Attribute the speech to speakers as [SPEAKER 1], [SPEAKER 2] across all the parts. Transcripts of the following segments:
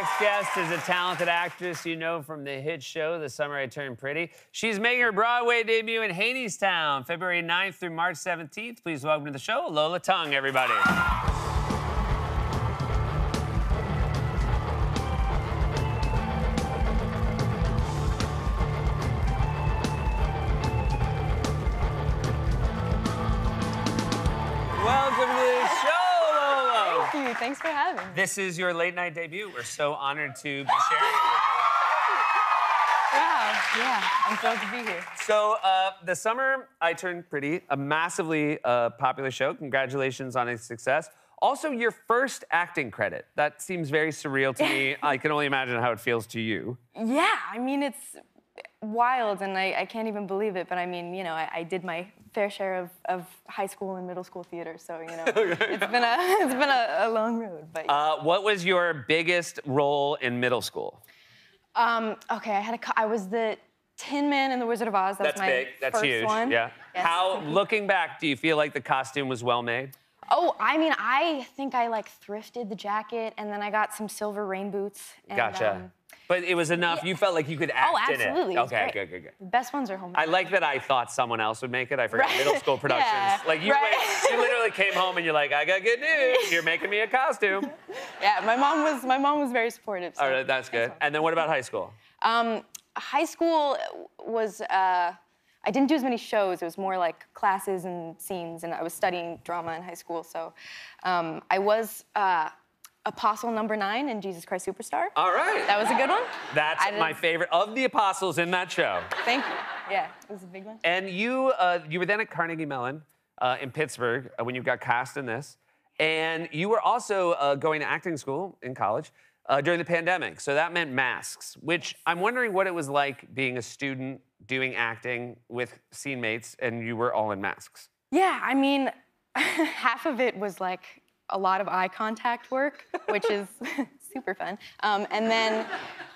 [SPEAKER 1] next guest is a talented actress you know from the hit show, The Summer I Turned Pretty. She's making her Broadway debut in Hadestown, February 9th through March 17th. Please welcome to the show, Lola Tung, everybody. Welcome to the show, Lola.
[SPEAKER 2] Thank you. Thanks for having me.
[SPEAKER 1] This is your late night debut. We're so honored to be sharing it with
[SPEAKER 2] Wow. Yeah, I'm thrilled to be here.
[SPEAKER 1] you. So, The Summer I Turned Pretty, a massively popular show. Congratulations on its success. Also, your first acting credit. That seems very surreal to me. I can only imagine how it feels to you.
[SPEAKER 2] Yeah, I mean, it's wild, and I can't even believe it, but I mean, you know, I did my fair share of high school and middle school theater, so, you know, it's been a long road, but...
[SPEAKER 1] What was your biggest role in middle school?
[SPEAKER 2] Okay, I was the Tin Man in The Wizard of Oz.
[SPEAKER 1] That's
[SPEAKER 2] my
[SPEAKER 1] big. That's
[SPEAKER 2] first
[SPEAKER 1] huge.
[SPEAKER 2] one.
[SPEAKER 1] Yeah.
[SPEAKER 2] Yes.
[SPEAKER 1] How, looking back, do you feel like the costume was well made?
[SPEAKER 2] Oh, I mean, I think I, like, thrifted the jacket, and then I got some silver rain boots. And,
[SPEAKER 1] Gotcha. But it was enough.
[SPEAKER 2] yeah.
[SPEAKER 1] You felt like you could act in it.
[SPEAKER 2] Absolutely. It was
[SPEAKER 1] Okay,
[SPEAKER 2] great.
[SPEAKER 1] good.
[SPEAKER 2] The best ones are homemade.
[SPEAKER 1] I like that I thought someone else would make it. I forgot
[SPEAKER 2] Right.
[SPEAKER 1] middle school productions.
[SPEAKER 2] Yeah,
[SPEAKER 1] Like you,
[SPEAKER 2] right.
[SPEAKER 1] you literally came home and you're like, I got good news. You're making me a costume.
[SPEAKER 2] Yeah, my mom was very supportive. So
[SPEAKER 1] All right, that's good. And then what about high school?
[SPEAKER 2] High school was, I didn't do as many shows. It was more like classes and scenes, and I was studying drama in high school. So I was Apostle number 9 in Jesus Christ Superstar.
[SPEAKER 1] All right.
[SPEAKER 2] That was a good one.
[SPEAKER 1] That's my favorite of the apostles in that show.
[SPEAKER 2] Thank you. Yeah, it was a big one.
[SPEAKER 1] And you were then at Carnegie Mellon in Pittsburgh when you got cast in this. And you were also going to acting school in college during the pandemic. So that meant masks, which I'm wondering what it was like being a student doing acting with scene mates and you were all in masks.
[SPEAKER 2] Yeah, I mean, half of it was like a lot of eye contact work, which is super fun. And then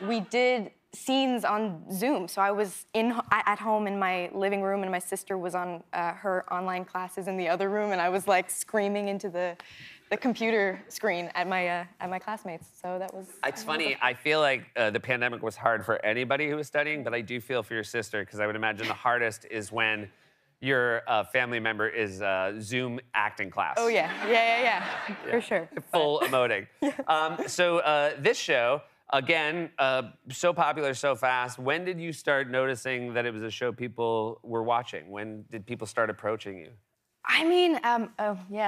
[SPEAKER 2] we did scenes on Zoom. So I was at home in my living room, and my sister was on her online classes in the other room, and I was like screaming into the computer screen at my classmates. So that was...
[SPEAKER 1] It's funny, I feel like the pandemic was hard for anybody who was studying, but I do feel for your sister, because I would imagine the hardest is when your family member is Zoom acting class.
[SPEAKER 2] Oh, yeah. For sure.
[SPEAKER 1] Full emoting. So this show, again, so popular so fast. When did you start noticing that it was a show people were watching? When did people start approaching you?
[SPEAKER 2] I mean,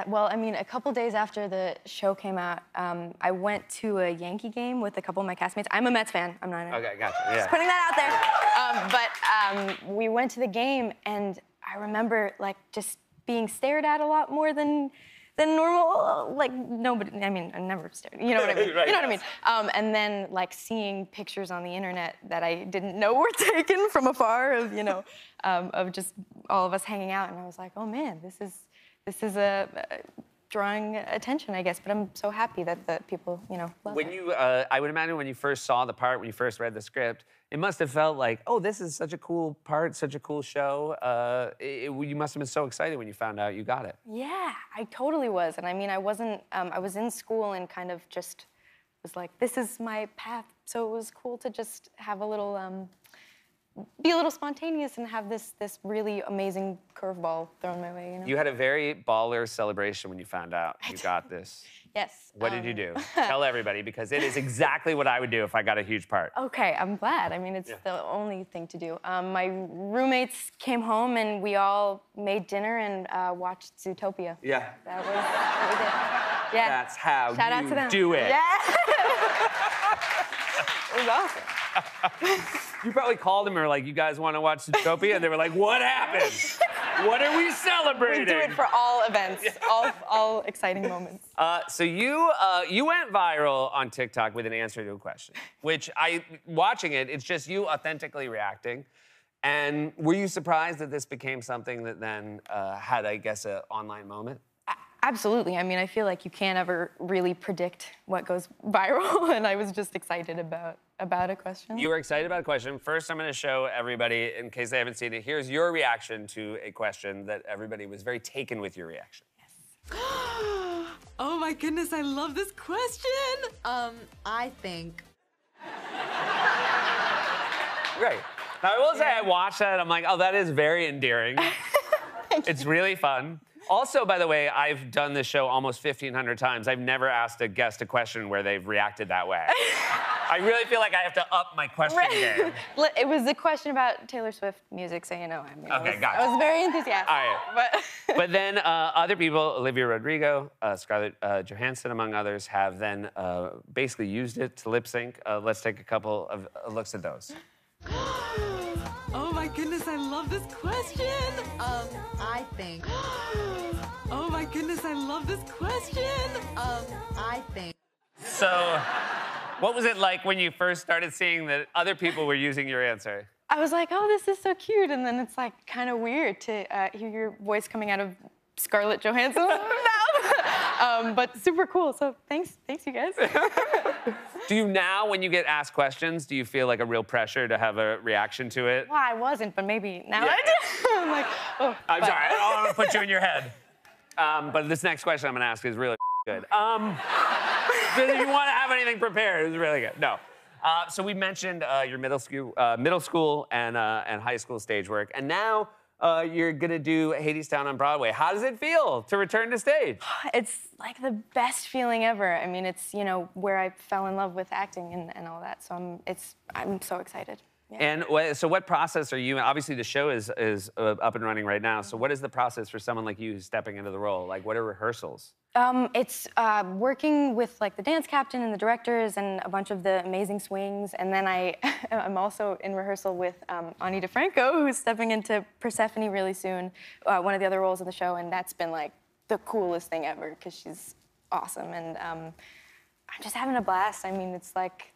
[SPEAKER 2] well, I mean, a couple days after the show came out, I went to a Yankee game with a couple of my castmates. I'm a Mets fan. I'm not.
[SPEAKER 1] Okay, gotcha. Yeah.
[SPEAKER 2] Just putting that out there. But we went to the game, and I remember like just being stared at a lot more than normal. Like nobody. I mean, I never stared. You know what I mean?
[SPEAKER 1] Right,
[SPEAKER 2] you know what I mean? And then like seeing pictures on the internet that I didn't know were taken from afar of of just all of us hanging out, and I was like, oh man, this is a drawing attention, I guess. But I'm so happy that the people love
[SPEAKER 1] When
[SPEAKER 2] it.
[SPEAKER 1] you, I would imagine when you first saw the part, when you first read the script, it must have felt like, oh, this is such a cool part, such a cool show. You must have been so excited when you found out you got it.
[SPEAKER 2] Yeah, I totally was. And I mean, I wasn't, I was in school and kind of just was like, this is my path. So it was cool to just have a little, be a little spontaneous and have this really amazing curveball thrown my way,
[SPEAKER 1] You had a very baller celebration when you found out you got this.
[SPEAKER 2] Yes.
[SPEAKER 1] What did you do? Tell everybody, because it is exactly what I would do if I got a huge part.
[SPEAKER 2] Okay, I'm glad. I mean, it's the only thing to do. My roommates came home and we all made dinner and watched Zootopia.
[SPEAKER 1] Yeah.
[SPEAKER 2] That was what we did. Yeah.
[SPEAKER 1] That's how
[SPEAKER 2] Shout out
[SPEAKER 1] you
[SPEAKER 2] to them.
[SPEAKER 1] do it.
[SPEAKER 2] Yeah. It was awesome.
[SPEAKER 1] You probably called them and were like, you guys want to watch Zootopia? And they were like, what happened? What are we celebrating?
[SPEAKER 2] We do it for all events, all exciting moments.
[SPEAKER 1] So you went viral on TikTok with an answer to a question, which watching it, it's just you authentically reacting. And were you surprised that this became something that then had, I guess, an online moment?
[SPEAKER 2] Absolutely. I mean, I feel like you can't ever really predict what goes viral, and I was just excited about a question.
[SPEAKER 1] You were excited about a question. First, I'm going to show everybody, in case they haven't seen it, here's your reaction to a question that everybody was very taken with your reaction.
[SPEAKER 3] Oh my goodness, I love this question. I think
[SPEAKER 1] Right. Now, I will say, I watched that, I'm like, oh, that is very endearing. It's really fun. Also, by the way, I've done this show almost 1,500 times. I've never asked a guest a question where they've reacted that way. I really feel like I have to up my question game.
[SPEAKER 2] It was a question about Taylor Swift music, so you know. I mean,
[SPEAKER 1] Okay, gotcha.
[SPEAKER 2] I was very enthusiastic.
[SPEAKER 1] All right.
[SPEAKER 2] But
[SPEAKER 1] then other people, Olivia Rodrigo, Scarlett Johansson, among others, have then basically used it to lip sync. Let's take a couple of looks at those.
[SPEAKER 3] Oh my goodness, I love this question.
[SPEAKER 4] I think.
[SPEAKER 3] Oh my goodness, I love this question.
[SPEAKER 4] I think.
[SPEAKER 1] So, what was it like when you first started seeing that other people were using your answer?
[SPEAKER 2] I was like, oh, this is so cute. And then it's like kind of weird to hear your voice coming out of Scarlett Johansson's mouth. But super cool. So thanks you guys.
[SPEAKER 1] Do you now, when you get asked questions, do you feel like a real pressure to have a reaction to it?
[SPEAKER 2] Well, I wasn't, but maybe now I do. I'm like, oh.
[SPEAKER 1] I'm sorry, I don't want to put you in your head. But this next question I'm going to ask is really good. If you want to have anything prepared, it's really good. No. So we mentioned your middle school and high school stage work, and now you're gonna do Hadestown on Broadway. How does it feel to return to stage?
[SPEAKER 2] It's like the best feeling ever. I mean, it's where I fell in love with acting and all that. So I'm so excited. Yeah.
[SPEAKER 1] And so what process are you in? Obviously, the show is up and running right now. So what is the process for someone like you who's stepping into the role? Like, what are rehearsals?
[SPEAKER 2] It's working with like the dance captain and the directors and a bunch of the amazing swings. And then I'm also in rehearsal with Ani DeFranco, who's stepping into Persephone really soon, one of the other roles of the show. And that's been like the coolest thing ever because she's awesome. And I'm just having a blast. I mean, it's like,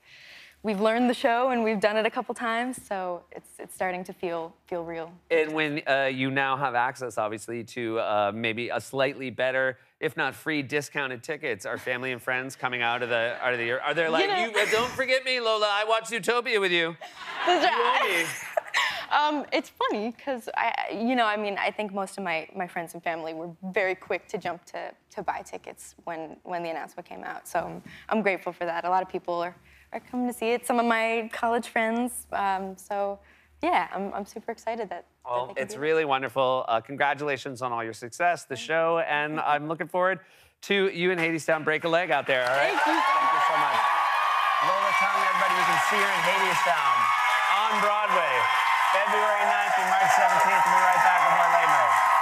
[SPEAKER 2] we've learned the show and we've done it a couple times, so it's starting to feel real.
[SPEAKER 1] And when you now have access, obviously, to maybe a slightly better, if not free, discounted tickets, are family and friends coming out of the year? Are they like, don't forget me, Lola, I watched Zootopia with you.
[SPEAKER 2] That's
[SPEAKER 1] right. You owe me.
[SPEAKER 2] It's funny, because I think most of my friends and family were very quick to jump to buy tickets when the announcement came out, so I'm grateful for that. A lot of people are coming to see it. Some of my college friends. So, yeah, I'm super excited that.
[SPEAKER 1] Well, it's really wonderful. Congratulations on all your success, the show, and I'm looking forward to you and Hadestown break a leg out there. All right.
[SPEAKER 2] Thank you.
[SPEAKER 1] Thank you so much. Lola Tongue, everybody, you can see her in Hadestown on Broadway, February 9th through March 17th. We'll be right back with more Late Night.